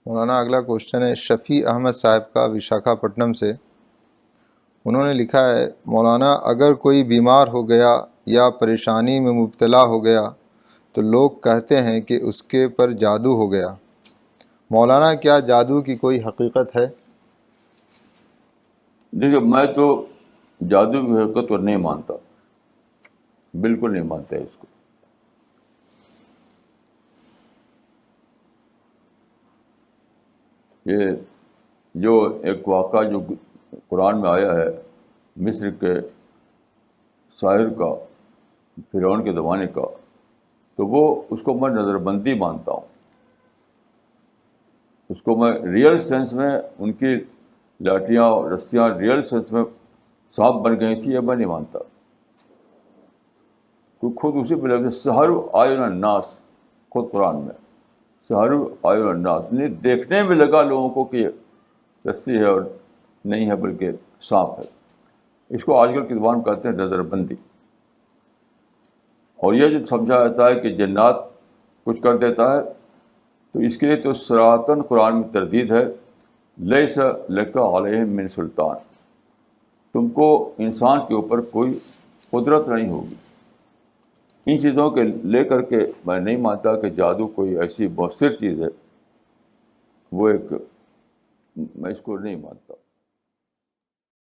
مولانا اگلا کوشچن ہے شفیع احمد صاحب کا وشاکھاپٹنم سے. انہوں نے لکھا ہے مولانا اگر کوئی بیمار ہو گیا یا پریشانی میں مبتلا ہو گیا تو لوگ کہتے ہیں کہ اس کے پر جادو ہو گیا. مولانا کیا جادو کی کوئی حقیقت ہے؟ دیکھیے میں تو جادو کی حقیقت کو نہیں مانتا، بالکل نہیں مانتا اس کو. یہ جو ایک واقعہ جو قرآن میں آیا ہے مصر کے شاعر کا، فرعون کے زمانے کا، تو وہ اس کو میں نظر بندی مانتا ہوں. اس کو میں ریئل سینس میں ان کی لاٹیاں اور رسیاں ریئل سینس میں سانپ بن گئی تھی، یہ میں نہیں مانتا. تو خود اسی پہ لگے سحر آئین الناس، خود قرآن میں سحر آئین الناس نہیں دیکھنے میں لگا لوگوں کو کہ یہ رسی ہے اور نہیں ہے بلکہ سانپ ہے. اس کو آج کل کی زبان میں کہتے ہیں نظر بندی. اور یہ جو سمجھا جاتا ہے کہ جنات کچھ کر دیتا ہے، تو اس کے لیے تو صراحتاً قرآن میں تردید ہے لیس لک علیہم من سلطان، تم کو انسان کے اوپر کوئی قدرت نہیں ہوگی. ان چیزوں کے لے کر کے میں نہیں مانتا کہ جادو کوئی ایسی مؤثر چیز ہے، وہ ایک میں اس کو نہیں مانتا.